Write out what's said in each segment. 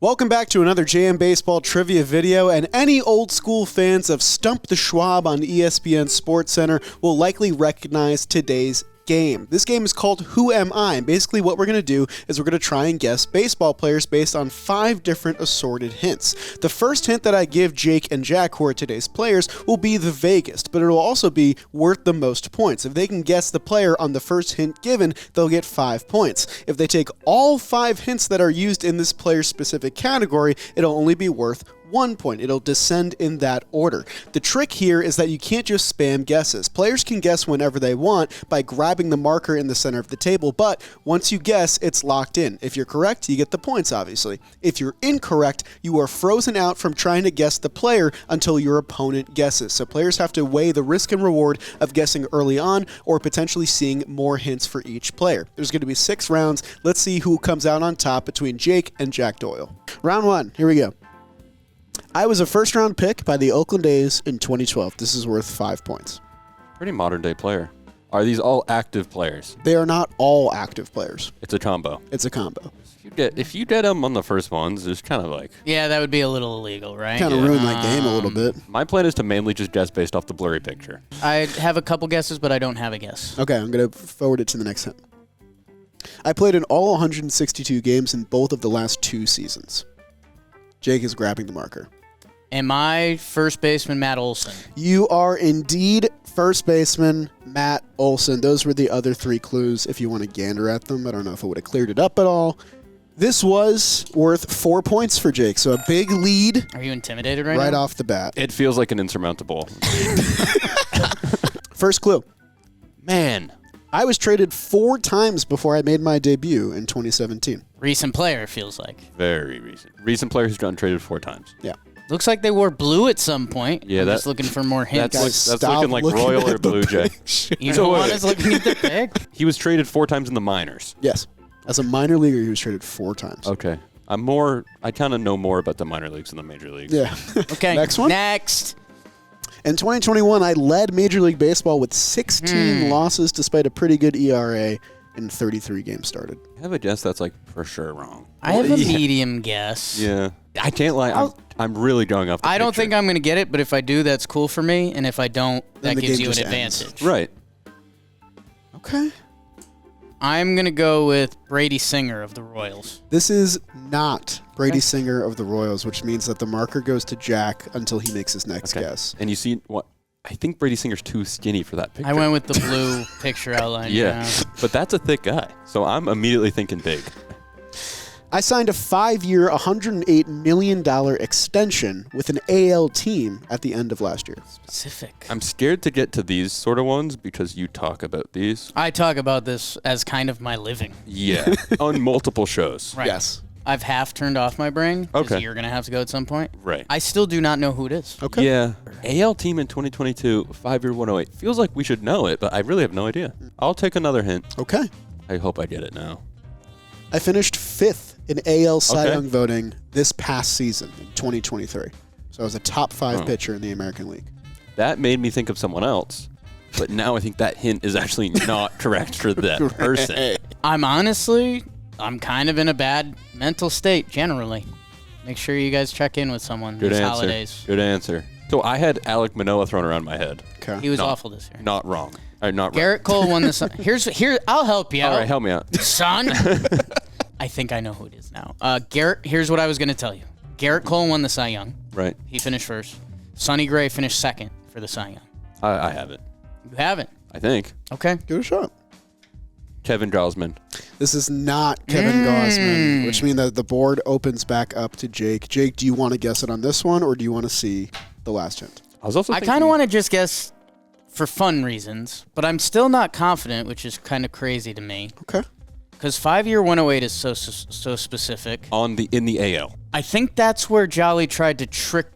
Welcome back to another JM Baseball trivia video, and any old school fans of Stump the Schwab on ESPN SportsCenter will likely recognize today's game. This game is called Who Am I? And basically what we're going to do is we're going to try and guess baseball players based on 5 different assorted hints. The first hint that I give Jake and Jack, who are today's players, will be the vaguest, but it will also be worth the most points. If they can guess the player on the first hint given, they'll get 5 points. If they take all 5 hints that are used in this player's specific category, it'll only be worth 1 point. It'll descend in that order. The trick here is that you can't just spam guesses. Players can guess whenever they want by grabbing the marker in the center of the table, but once you guess, it's locked in. If you're correct, you get the points, obviously. If you're incorrect, you are frozen out from trying to guess the player until your opponent guesses. So players have to weigh the risk and reward of guessing early on or potentially seeing more hints for each player. There's going to be 6 rounds. Let's see who comes out on top between Jake and Jack Doyle. Round 1, here we go. I was a first-round pick by the Oakland A's in 2012. This is worth 5 points. Pretty modern-day player. Are these all active players? They are not all active players. It's a combo. It's a combo. If you get them on the first ones, it's kind of like... Yeah, that would be a little illegal, right? Kind of ruin my game a little bit. My plan is to mainly just guess based off the blurry picture. I have a couple guesses, but I don't have a guess. Okay, I'm going to forward it to the next hint. I played in all 162 games in both of the last 2 seasons. Jake is grabbing the marker. Am I first baseman Matt Olson? You are indeed first baseman Matt Olson. Those were the other 3 clues if you want to gander at them. I don't know if it would have cleared it up at all. This was worth 4 points for Jake, so a big lead. Are you intimidated right now? Off the bat. It feels like an insurmountable. First clue. Man. I was traded 4 times before I made my debut in 2017. Recent player, it feels like. Very recent. Recent player who's gotten traded 4 times. Yeah. Looks like they wore blue at some point. Yeah, I'm just looking for more hints. That's looking like Royal or Blue Jay. Either one is looking at the pick. He was traded 4 times in the minors. Yes. As a minor leaguer, he was traded 4 times. Okay. I kind of know more about the minor leagues than the major leagues. Yeah. Okay. Next one. Next. In 2021, I led Major League Baseball with 16 losses despite a pretty good ERA and 33 games started. I have a guess that's like for sure wrong. I have a medium guess. Yeah. I can't lie. I'm really going off the I don't picture. think I'm going to get it, but if I do, that's cool for me. And if I don't, Then that the gives game you an just advantage. ends. Right. Okay. I'm going to go with Brady Singer of the Royals. This is not Brady Singer of the Royals, which means that the marker goes to Jack until he makes his next guess. And you see what? I think Brady Singer's too skinny for that picture. I went with the blue picture outline. Yeah. But that's a thick guy. So I'm immediately thinking big. I signed a 5-year, $108 million extension with an AL team at the end of last year. Specific. I'm scared to get to these sort of ones because you talk about these. I talk about this as kind of my living. Yeah. On multiple shows. Right. Yes. I've half turned off my brain because Okay. you're going to have to go at some point. Right. I still do not know who it is. Okay. Yeah. AL team in 2022, 5-year 108. Feels like we should know it, but I really have no idea. I'll take another hint. Okay. I hope I get it now. I finished 5th in AL Cy Okay. Young voting this past season in 2023. So I was a top 5 pitcher in the American League. That made me think of someone else, but now I think that hint is actually not correct for that person. I'm kind of in a bad mental state generally. Make sure you guys check in with someone Good these answer. holidays. Good answer. So I had Alek Manoah thrown around my head. Okay. He was awful this year. Not wrong. Not Garrett Cole won this. Here, I'll help you out. All right, help me out. Son. I think I know who it is now. Garrett, here's what I was going to tell you. Garrett Cole won the Cy Young. Right. He finished first. Sonny Gray finished second for the Cy Young. I haven't. You haven't. I think. Okay. Give it a shot. Kevin Gausman. This is not Kevin Gausman, which means that the board opens back up to Jake. Jake, do you want to guess it on this one, or do you want to see the last hint? I kind of want to just guess for fun reasons, but I'm still not confident, which is kind of crazy to me. Okay. Because 5-year 108 is so specific. in the AL. I think that's where Jolly tried to trick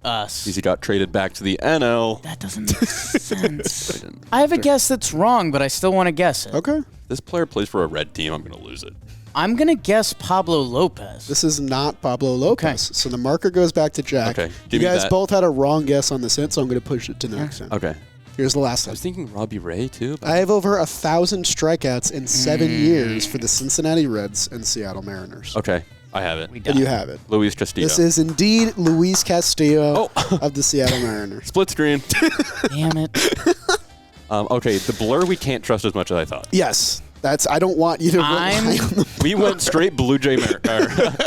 us. He got traded back to the NL. That doesn't make sense. I have a guess that's wrong, but I still want to guess it. Okay. This player plays for a red team. I'm going to lose it. I'm going to guess Pablo Lopez. This is not Pablo Lopez. Okay. So the marker goes back to Jack. Okay. You guys both had a wrong guess on this hint, so I'm going to push it to the next hint. Okay. Here's the last I was hint. thinking Robbie Ray, too. I have over 1,000 strikeouts in 7 years for the Cincinnati Reds and Seattle Mariners. Okay. I have it. We And done. you have it. Luis Castillo. This is indeed Luis Castillo of the Seattle Mariners. Split screen. Damn it. Okay, the blur we can't trust as much as I thought. Yes. I don't want you to rely on the We went straight Blue Jay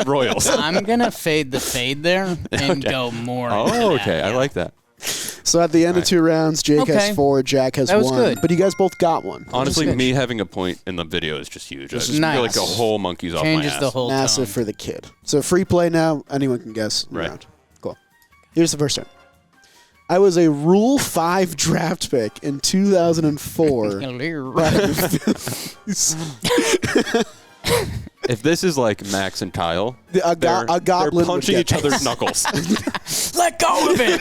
Royals. I'm going to fade the fade there and go more. into Oh, okay. that, I yeah. like that. So at the end of 2 rounds, Jake Okay. has 4, Jack has That was 1. good. But you guys both got 1. Honestly, good. me having a point in the video is just huge. I just nice. feel like a whole monkey's off my Changes ass. the whole Massive tone. for the kid. So free play now. Anyone can guess the Right. round. Cool. Here's the first one. I was a Rule 5 draft pick in 2004. If this is like Max and Kyle, A they're goblin would punching get each other's knuckles. Let go of it.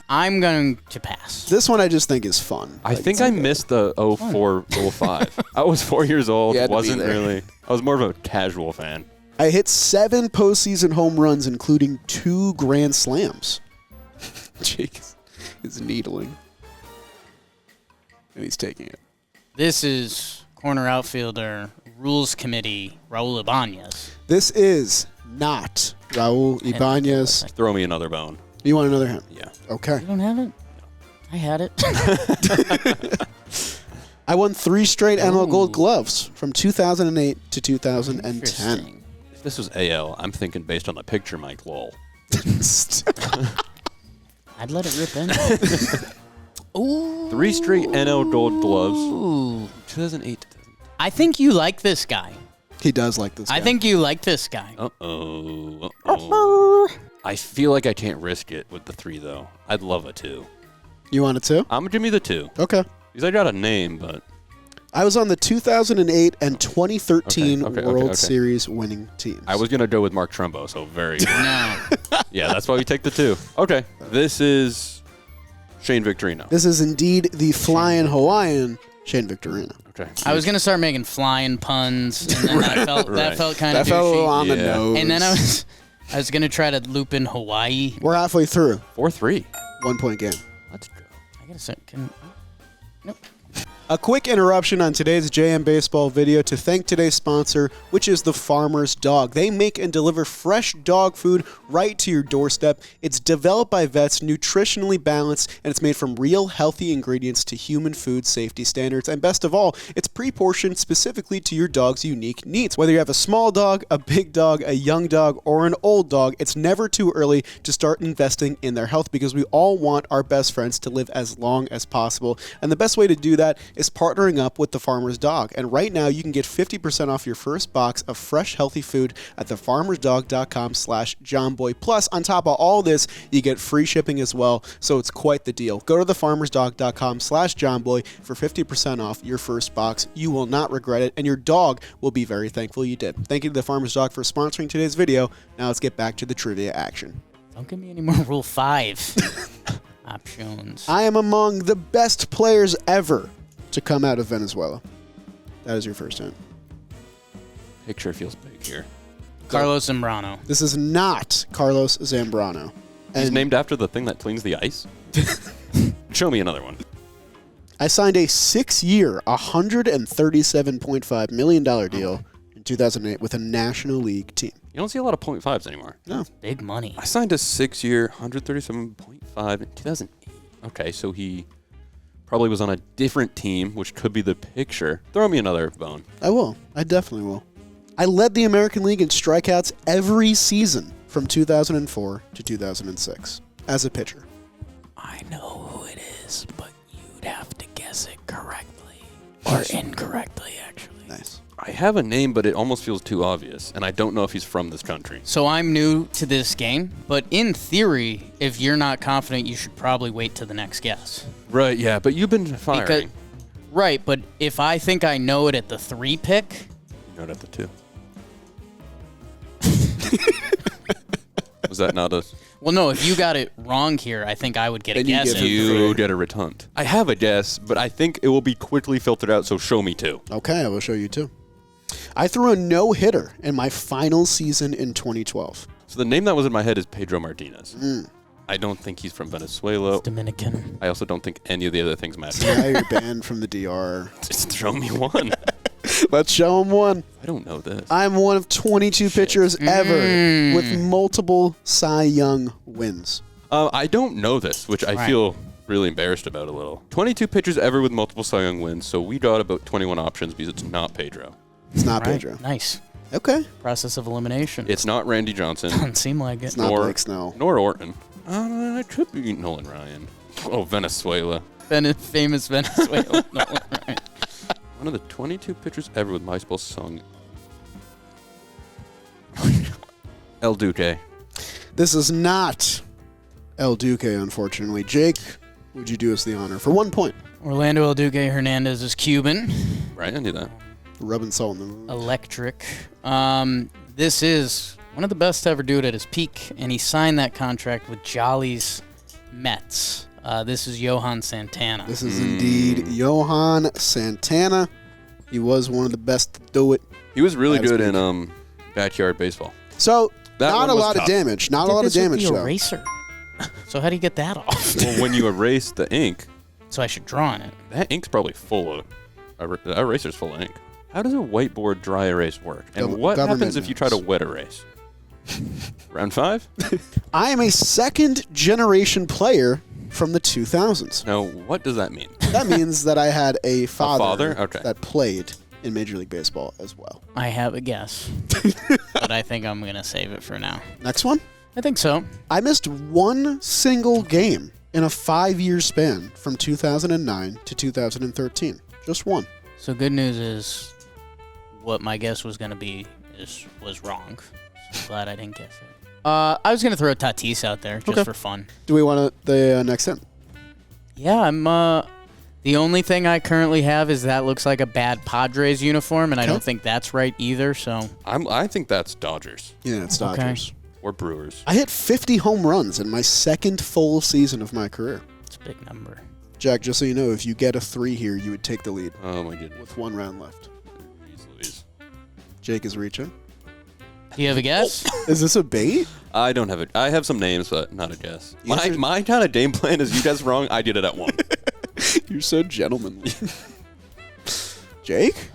I'm going to pass. This one I just think is fun. I think I missed the 04 Rule 5. I was 4 years old. You had to be Wasn't there. really. I was more of a casual fan. I hit 7 postseason home runs, including 2 grand slams. Jake is needling. And he's taking it. This is corner outfielder, rules committee, Raul Ibanez. This is not Raul Ibanez. Throw me another bone. You want another hint? Yeah. Okay. You don't have it? I had it. I won 3 straight NL Gold Ooh. Gloves from 2008 to 2010. Interesting. If this was AL, I'm thinking based on the picture, Mike Lowell. I'd let it rip in. Ooh. 3 straight NL Gold Gloves. Ooh. 2008. I think you like this guy. He does like this guy. I think you like this guy. Uh-oh. Uh-oh. I feel like I can't risk it with the 3, though. I'd love a 2. You want it too? I'm going to give me the 2. Okay. Because I got a name, but... I was on the 2008 and 2013 Okay, World okay. Series winning teams. I was going to go with Mark Trumbo, so very... No. Yeah, that's why we take the 2. Okay. This is Shane Victorino. This is indeed the flying Hawaiian Shane Victorino. Okay. I was gonna start making flying puns, and then that felt Right. kind That of fell douchey. on the Yeah. nose. And then I was gonna try to loop in Hawaii. We're halfway through. 4-3. 1 point game. Let's go. I gotta say, nope. A quick interruption on today's JM Baseball video to thank today's sponsor, which is the Farmer's Dog. They make and deliver fresh dog food right to your doorstep. It's developed by vets, nutritionally balanced, and it's made from real healthy ingredients to human food safety standards. And best of all, it's pre-portioned specifically to your dog's unique needs. Whether you have a small dog, a big dog, a young dog, or an old dog, it's never too early to start investing in their health because we all want our best friends to live as long as possible. And the best way to do that is partnering up with the Farmer's Dog. And right now you can get 50% off your first box of fresh, healthy food at thefarmersdog.com/Jomboy. Plus, on top of all this, you get free shipping as well. So it's quite the deal. Go to thefarmersdog.com/Jomboy for 50% off your first box. You will not regret it, and your dog will be very thankful you did. Thank you to the Farmer's Dog for sponsoring today's video. Now let's get back to the trivia action. Don't give me any more Rule 5 options. I am among the best players ever to come out of Venezuela. That is your first hint. Picture feels big here. Carlos Zambrano. This is not Carlos Zambrano. He's And named after the thing that cleans the ice? Show me another one. I signed a 6-year, $137.5 million deal in 2008 with a National League team. You don't see a lot of .5s anymore. No. Big money. I signed a 6-year, $137.5 in 2008. Okay, so he probably was on a different team, which could be the picture. Throw me another bone. I will. I definitely will. I led the American League in strikeouts every season from 2004 to 2006 as a pitcher. I know who it is, but you'd have to guess it correctly. Or incorrectly, actually. Nice. I have a name, but it almost feels too obvious, and I don't know if he's from this country. So I'm new to this game, but in theory, if you're not confident, you should probably wait to the next guess. Right, yeah, but you've been firing. Right, but if I think I know it at the 3 pick, You know it at the 2. Was that not a... well, no, if you got it wrong here, I think I would get a Then you guess. give at it- You get a retunt. I have a guess, but I think it will be quickly filtered out, so show me 2. Okay, I will show you too. I threw a no-hitter in my final season in 2012. So the name that was in my head is Pedro Martinez. I don't think he's from Venezuela. Dominican. I also don't think any of the other things matter. Now you're banned from the DR. Just throw me one. Let's show him one. I don't know this. I'm one of 22 pitchers ever with multiple Cy Young wins. I don't know this, which I feel really embarrassed about a little. 22 pitchers ever with multiple Cy Young wins, so we got about 21 options because it's not Pedro. It's not Pedro. Nice. Okay. Process of elimination. It's not Randy Johnson. Doesn't seem like it. It's not Blake Snell. Nor Orton. It could be Nolan Ryan. Oh, Venezuela. Famous Venezuela. Nolan Ryan. One of the 22 pitchers ever with MySpace song. El Duque. This is not El Duque, unfortunately. Jake, would you do us the honor for 1 point? Orlando El Duque Hernandez is Cuban. Right, I knew that. Rubbing salt in the wound. Electric. This is one of the best to ever do it at his peak, and he signed that contract with Jolly's Mets. This is Johan Santana. This is indeed Johan Santana. He was one of the best to do it. He was really good in backyard baseball. So, That not one a was lot tough. of damage. Not a lot of damage, with the though. eraser. So how do you get that off? Well, when you erase the ink, So I should draw on it. that ink's probably full of... The eraser's full of ink. How does a whiteboard dry erase work? And what happens if you try to wet erase? Round 5? I am a second-generation player from the 2000s. Now, what does that mean? That means that I had a father, Okay. that played in Major League Baseball as well. I have a guess, but I think I'm going to save it for now. Next one. I think so. I missed one single game in a 5-year span from 2009 to 2013. Just one. So good news is what my guess was going to be was wrong. So glad I didn't guess it. I was going to throw Tatis out there just for fun. Do we want the next hint? Yeah, I'm... the only thing I currently have is that looks like a bad Padres uniform, and I don't think that's right either, so... I think that's Dodgers. Yeah, it's Dodgers. Or Brewers. I hit 50 home runs in my second full season of my career. It's a big number. Jack, just so you know, if you get a 3 here, you would take the lead Oh, my goodness. with 1 round left. Jeez Louise. Jake is reaching. Do you have a guess? Is this a bait? I don't have it. I have some names, but not a guess. Yes, My kind of game plan is you guys wrong, I did it at 1. You're so gentlemanly. Jake?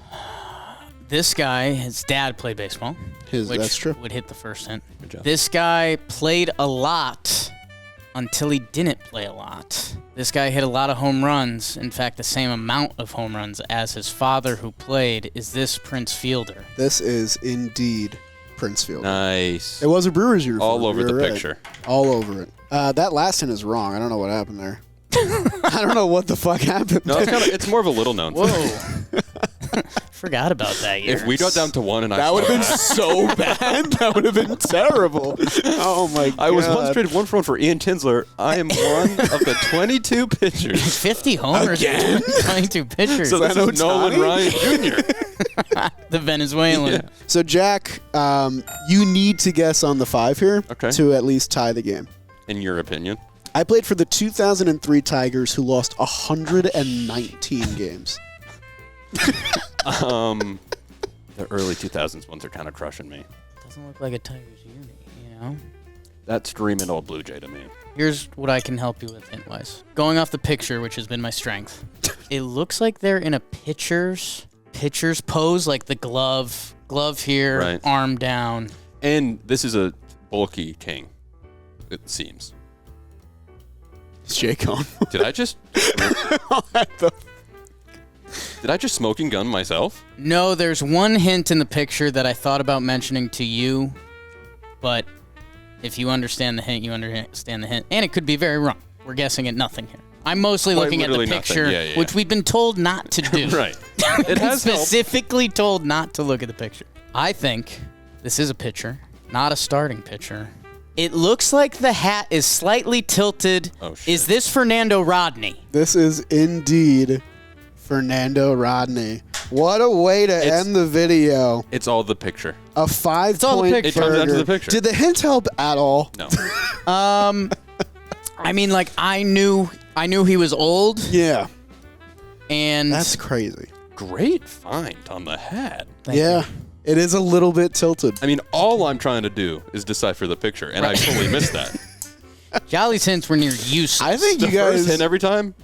This guy, his dad played baseball. Which That's true. would hit the first hint. Good job. This guy played a lot until he didn't play a lot. This guy hit a lot of home runs. In fact, the same amount of home runs as his father who played. Is this Prince Fielder? This is indeed Prince Fielder. Nice. It was a Brewers uniform. All over You're the right. picture. All over it. That last hint is wrong. I don't know what happened there. I don't know what the fuck happened. No, it's more of a little known. Whoa. Forgot about that year. If we got down to 1 and That would have been so bad. That would have been terrible. Oh my god. I was once traded 1 for 1 for Ian Tinsler. I am one of the 22 pitchers. 50 homers. Again? 22 pitchers. So this is Nolan Ohtani? Ryan Jr. The Venezuelan. Yeah. So Jack, you need to guess on the 5 here to at least tie the game. In your opinion? I played for the 2003 Tigers, who lost 119 games. The early 2000s ones are kind of crushing me. Doesn't look like a Tigers unit, you know? That's screaming old Blue Jay to me. Here's what I can help you with hint-wise. Going off the picture, which has been my strength, it looks like they're in a pitcher's pose, like the glove here, Right. arm down. And this is a bulky king, it seems. Is Jake on? Did I just smoking gun myself? No, there's one hint in the picture that I thought about mentioning to you, but if you understand the hint, you understand the hint. And it could be very wrong. We're guessing at nothing here. I'm mostly Quite looking at the literally nothing. picture, Yeah. which we've been told not to do. Right. We've It been has helped. specifically told not to look at the picture. I think this is a pitcher, not a starting pitcher. It looks like the hat is slightly tilted. Oh, shit. Is this Fernando Rodney? This is indeed Fernando Rodney. What a way to end the video. It's all the picture. A all the 5-point picture. It comes down to the burger. picture. Did the hint help at all? No. I mean, like, I knew he was old, Yeah. and That's crazy. Great find on the hat. Yeah. It is a little bit tilted. I mean, all I'm trying to do is decipher the picture, and I totally missed that. Jolly's hints were near useless. I think The you guys... first hint every time,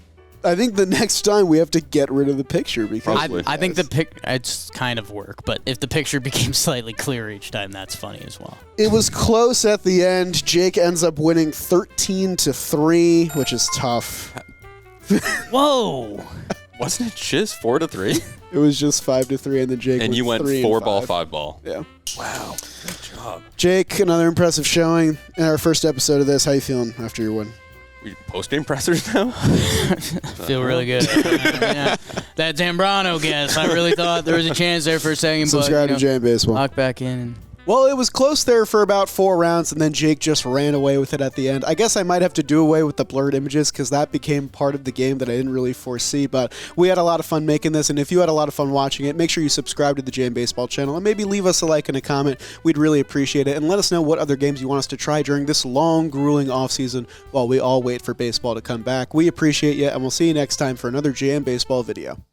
I think the next time we have to get rid of the picture because Probably. I think it's kind of work, but if the picture became slightly clearer each time, that's funny as well. it was close at the end. Jake ends up winning 13-3, which is tough. Whoa! Wasn't it just 4-3? It was just 5-3, and then Jake And you went 3 and 4-ball, 5. 5-ball. Yeah. Wow. Good job. Jake, another impressive showing in our first episode of this. How you feeling after your win? We post-game pressers now? Feel really good. Yeah. That Zambrano guess, I really thought there was a chance there for a second, Subscribe but to Jam Baseball. lock back in. Well, it was close there for about 4 rounds, and then Jake just ran away with it at the end. I guess I might have to do away with the blurred images because that became part of the game that I didn't really foresee, but we had a lot of fun making this, and if you had a lot of fun watching it, make sure you subscribe to the Jam Baseball channel, and maybe leave us a like and a comment. We'd really appreciate it, and let us know what other games you want us to try during this long, grueling offseason while we all wait for baseball to come back. We appreciate you, and we'll see you next time for another Jam Baseball video.